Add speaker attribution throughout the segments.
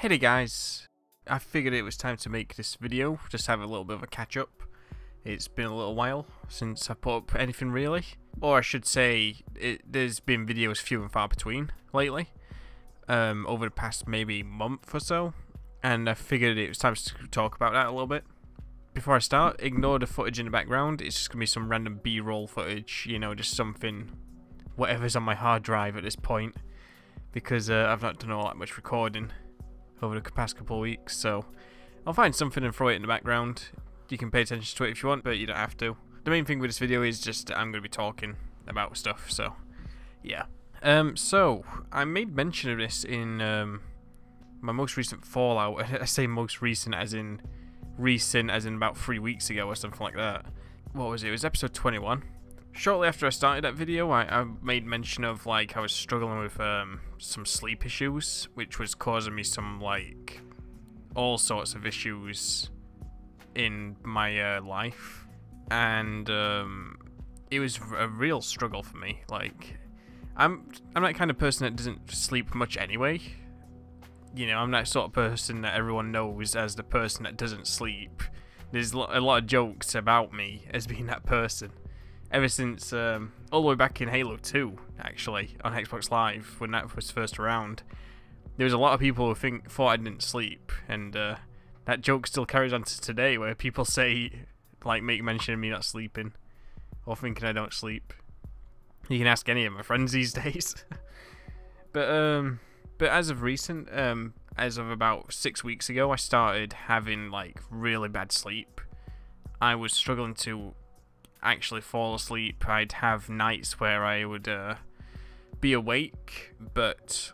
Speaker 1: Hey there guys, I figured it was time to make this video, just have a little bit of a catch up. It's been a little while since I put up anything really, or I should say there's been videos few and far between lately, over the past maybe month or so, and I figured it was time to talk about that a little bit. Before I start, ignore the footage in the background, it's just going to be some random B-roll footage, you know, just something, whatever's on my hard drive at this point, because I've not done all that much recording over the past couple of weeks, so I'll find something and throw it in the background. You can pay attention to it if you want, but you don't have to. The main thing with this video is just I'm going to be talking about stuff, so yeah. So I made mention of this in my most recent Fallout. I say most recent as in about 3 weeks ago or something like that. What was it? It was episode 21. Shortly after I started that video, I made mention of, like, I was struggling with some sleep issues, which was causing me some, like, all sorts of issues in my life, and it was a real struggle for me. Like, I'm that kind of person that doesn't sleep much anyway. You know, I'm that sort of person that everyone knows as the person that doesn't sleep. There's a lot of jokes about me as being that person. Ever since, all the way back in Halo 2, actually, on Xbox Live, when that was first around, there was a lot of people who thought I didn't sleep, and that joke still carries on to today, where people say, like, make mention of me not sleeping, or thinking I don't sleep. You can ask any of my friends these days. But as of recent, as of about 6 weeks ago, I started having, like, really bad sleep. I was struggling to actually fall asleep. I'd have nights where I would be awake, but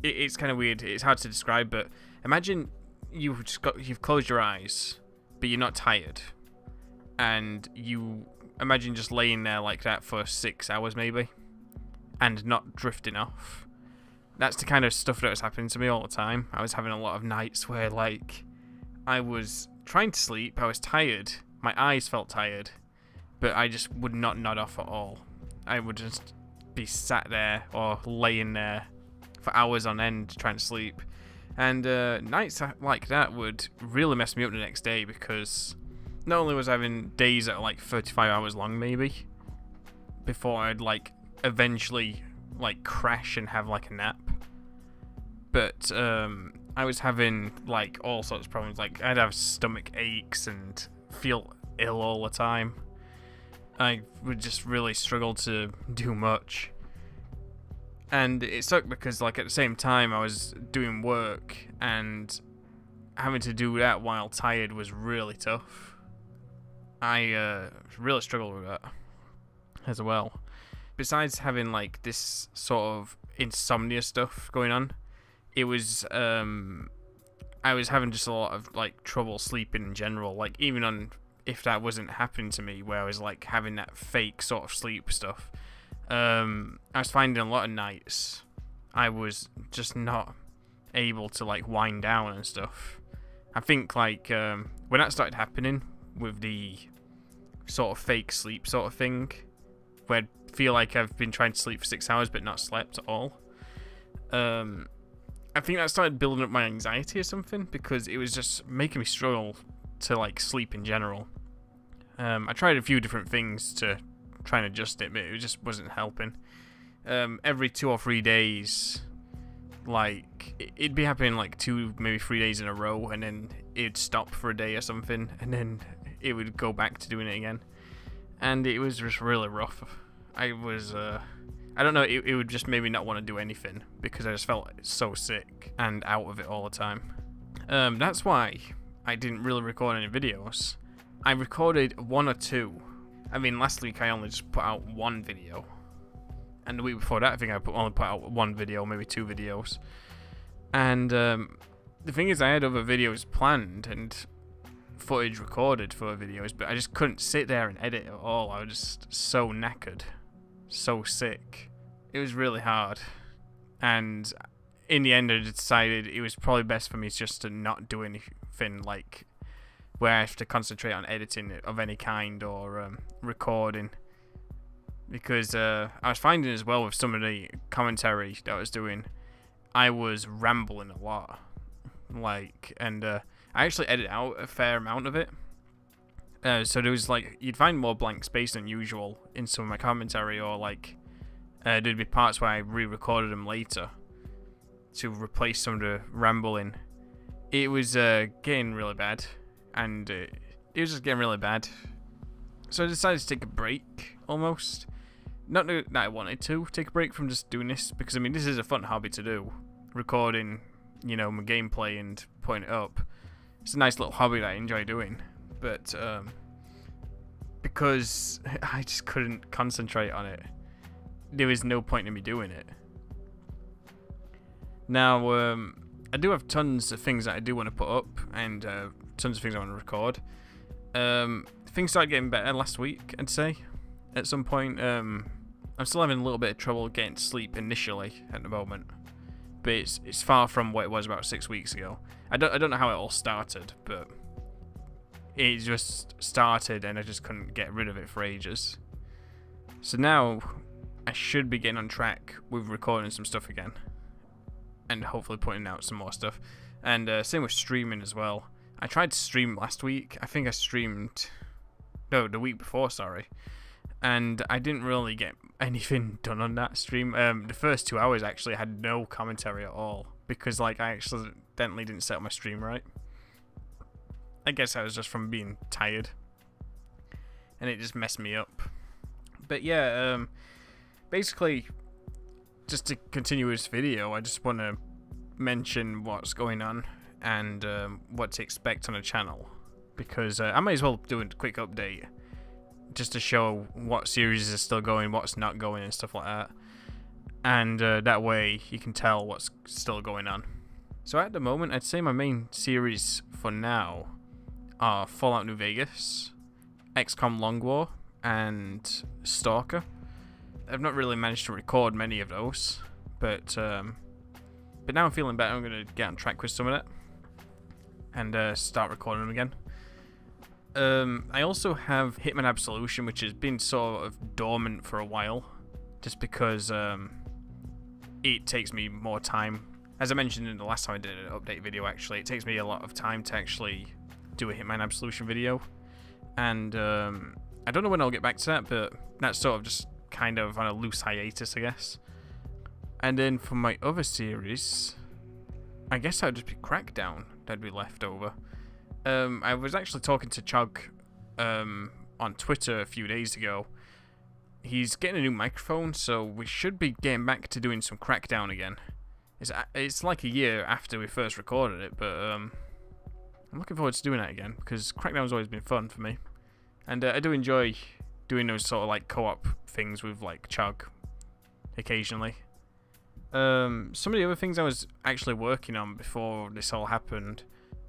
Speaker 1: it's kind of weird. It's hard to describe, but imagine you've closed your eyes, but you're not tired, and you imagine just laying there like that for 6 hours maybe, and not drifting off. That's the kind of stuff that was happening to me all the time. I was having a lot of nights where, like, I was trying to sleep, I was tired, my eyes felt tired, but I just would not nod off at all. I would just be sat there or laying there for hours on end trying to sleep. And nights like that would really mess me up the next day, because not only was I having days that are like 35 hours long maybe, before I'd like eventually like crash and have like a nap, but I was having like all sorts of problems. Like, I'd have stomach aches and feel ill all the time. I would just really struggle to do much, and it sucked because, like, at the same time I was doing work, and having to do that while tired was really tough. I really struggled with that as well. Besides having like this sort of insomnia stuff going on, it was I was having just a lot of like trouble sleeping in general. Like, even on if that wasn't happening to me, where I was like having that fake sort of sleep stuff, I was finding a lot of nights I was just not able to like wind down and stuff. I think like when that started happening with the sort of fake sleep sort of thing, where I feel like I've been trying to sleep for 6 hours but not slept at all, I think that started building up my anxiety or something, because it was just making me struggle to like sleep in general. I tried a few different things to try and adjust it, but it just wasn't helping. Every 2 or 3 days, like, it'd be happening like 2, maybe 3 days in a row, and then it'd stop for a day or something, and then it would go back to doing it again, and it was just really rough. I was I don't know, it would just make me not want to do anything, because I just felt so sick and out of it all the time. That's why I didn't really record any videos. I recorded 1 or 2. I mean, last week I only just put out 1 video, and the week before that I think I only put out 1 video, maybe 2 videos. And the thing is, I had other videos planned and footage recorded for videos, but I just couldn't sit there and edit at all. I was just so knackered, so sick. It was really hard, and in the end I decided it was probably best for me just to not do anything like where I have to concentrate on editing of any kind or recording, because I was finding as well with some of the commentary that I was doing, I was rambling a lot. Like, and I actually edited out a fair amount of it. So there was like, you'd find more blank space than usual in some of my commentary, or like there'd be parts where I re-recorded them later to replace some of the rambling. It was getting really bad, and it was just getting really bad. So I decided to take a break, almost. Not that I wanted to take a break from just doing this, because I mean, this is a fun hobby to do. Recording, you know, my gameplay and putting it up. It's a nice little hobby that I enjoy doing. But because I just couldn't concentrate on it, there was no point in me doing it. Now, I do have tons of things that I do want to put up, and tons of things I want to record. Things started getting better last week, I'd say. At some point, I'm still having a little bit of trouble getting to sleep initially at the moment, but it's far from what it was about 6 weeks ago. I don't know how it all started, but it just started and I just couldn't get rid of it for ages. So now I should be getting on track with recording some stuff again, and hopefully putting out some more stuff. And same with streaming as well. I tried to stream last week. I think I streamed, no, the week before, sorry. And I didn't really get anything done on that stream. The first 2 hours actually had no commentary at all, because like I accidentally didn't set up my stream right. I guess that was just from being tired, and it just messed me up. But yeah, basically, just to continue this video, I just want to mention what's going on and what to expect on the channel, because I might as well do a quick update just to show what series is still going, what's not going, and stuff like that. And that way you can tell what's still going on. So at the moment, I'd say my main series for now are Fallout New Vegas, XCOM Long War, and Stalker. I've not really managed to record many of those, but now I'm feeling better. I'm going to get on track with some of that and start recording them again. I also have Hitman Absolution, which has been sort of dormant for a while, just because it takes me more time. As I mentioned in the last time I did an update video, actually, it takes me a lot of time to actually do a Hitman Absolution video, and I don't know when I'll get back to that, but that's sort of just kind of on a loose hiatus, I guess. And then for my other series, I guess that would just be Crackdown that'd be left over. I was actually talking to Chug on Twitter a few days ago. He's getting a new microphone, so we should be getting back to doing some Crackdown again. It's like a year after we first recorded it, but I'm looking forward to doing that again, because Crackdown's always been fun for me. And I do enjoy doing those sort of like co-op things with like Chug occasionally. Some of the other things I was actually working on before this all happened,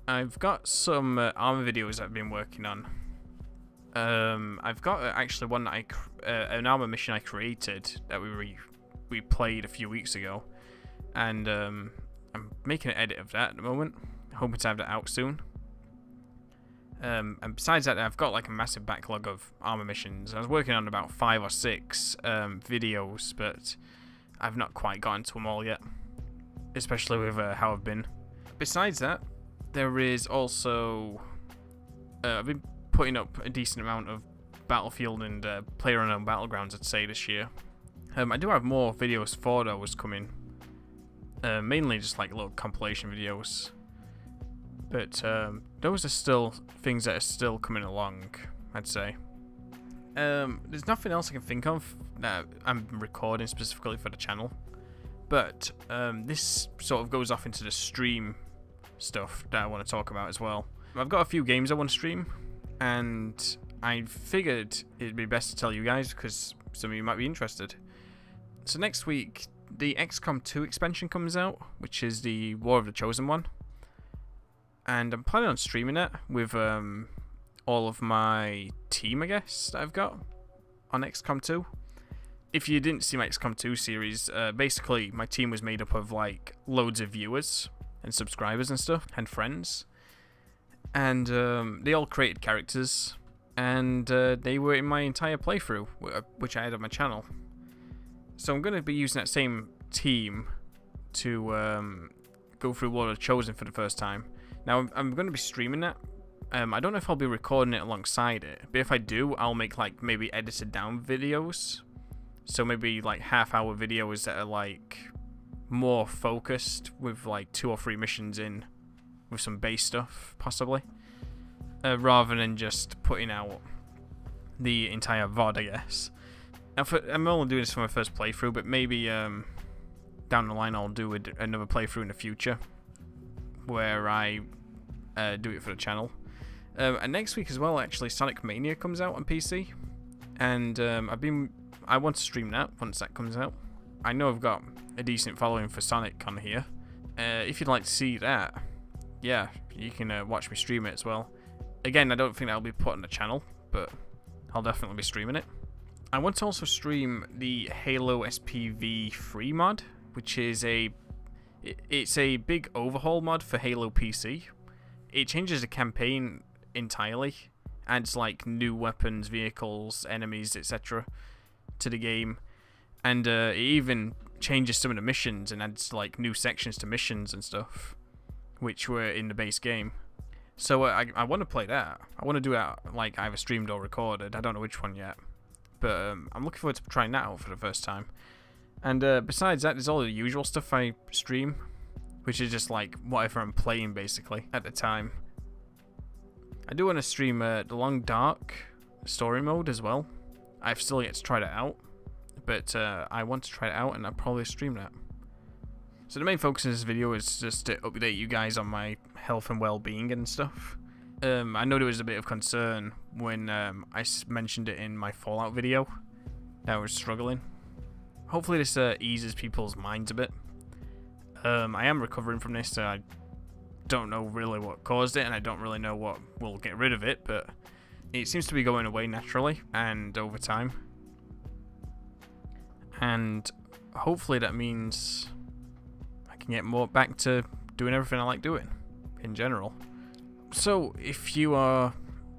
Speaker 1: I've got some armor videos I've been working on. I've got actually one that an armor mission I created that we played a few weeks ago, and I'm making an edit of that at the moment, hoping to have that out soon. And besides that, I've got like a massive backlog of armor missions. I was working on about 5 or 6 videos, but I've not quite gotten to them all yet, especially with how I've been. Besides that, there is also I've been putting up a decent amount of Battlefield and PlayerUnknown Battlegrounds, I'd say, this year. I do have more videos for those coming, mainly just like little compilation videos, but those are still things that are still coming along, I'd say. There's nothing else I can think of that I'm recording specifically for the channel, but this sort of goes off into the stream stuff that I want to talk about as well. I've got a few games I want to stream, and I figured it'd be best to tell you guys because some of you might be interested. So next week, the XCOM 2 expansion comes out, which is the War of the Chosen One, and I'm planning on streaming it with all of my team, I guess, that I've got on XCOM 2. If you didn't see my XCOM 2 series, basically my team was made up of like loads of viewers and subscribers and stuff, and friends, and they all created characters, and they were in my entire playthrough, which I had on my channel. So I'm going to be using that same team to go through World of Chosen for the first time. Now, I'm going to be streaming that. I don't know if I'll be recording it alongside it, but if I do, I'll make like maybe edited down videos. So maybe like half-hour videos that are like more focused with like 2 or 3 missions in with some base stuff, possibly. Rather than just putting out the entire VOD, I guess. Now, I'm only doing this for my first playthrough, but maybe down the line I'll do another playthrough in the future where I do it for the channel. And next week as well, actually, Sonic Mania comes out on PC, and I want to stream that once that comes out. I know I've got a decent following for Sonic on here. If you'd like to see that, yeah, you can watch me stream it as well. Again, I don't think that'll be put on the channel, but I'll definitely be streaming it. I want to also stream the Halo SPV free mod, which is it's a big overhaul mod for Halo PC. It changes the campaign entirely, adds like new weapons, vehicles, enemies, etc. to the game, and it even changes some of the missions and adds like new sections to missions and stuff, which were in the base game. So I want to play that. I want to do that like either streamed or recorded. I don't know which one yet, but I'm looking forward to trying that out for the first time. And besides that, there's all the usual stuff I stream, which is just like whatever I'm playing basically at the time. I do want to stream the Long Dark story mode as well. I've still yet to try that out, but I want to try it out, and I'll probably stream that. So the main focus of this video is just to update you guys on my health and well-being and stuff. I know there was a bit of concern when I mentioned it in my Fallout video that I was struggling. Hopefully this eases people's minds a bit. I am recovering from this, so I don't know really what caused it, and I don't really know what will get rid of it, but it seems to be going away naturally and over time. And hopefully that means I can get more back to doing everything I like doing in general. So if you are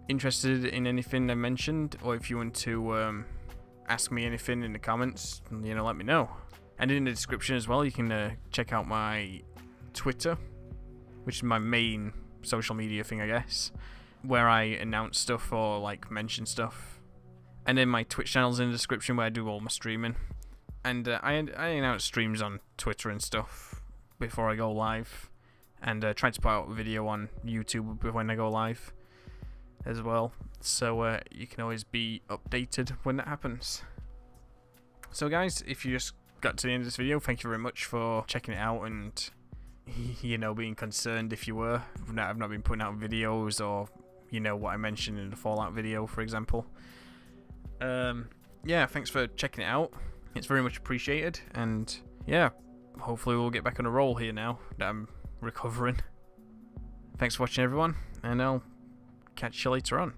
Speaker 1: interested in anything I mentioned, or if you want to ask me anything in the comments, you know, let me know. And in the description as well, you can check out my Twitter, which is my main social media thing, I guess, where I announce stuff or like mention stuff. And then my Twitch channel's in the description where I do all my streaming. And I announce streams on Twitter and stuff before I go live, and try to put out a video on YouTube when I go live as well, so you can always be updated when that happens. So guys, if you just got to the end of this video, thank you very much for checking it out, and you know, being concerned if you were. I've not been putting out videos, or you know, what I mentioned in the Fallout video, for example. Yeah, thanks for checking it out. It's very much appreciated, and yeah, hopefully we'll get back on a roll here now that I'm recovering. Thanks for watching, everyone, and I'll catch you later on.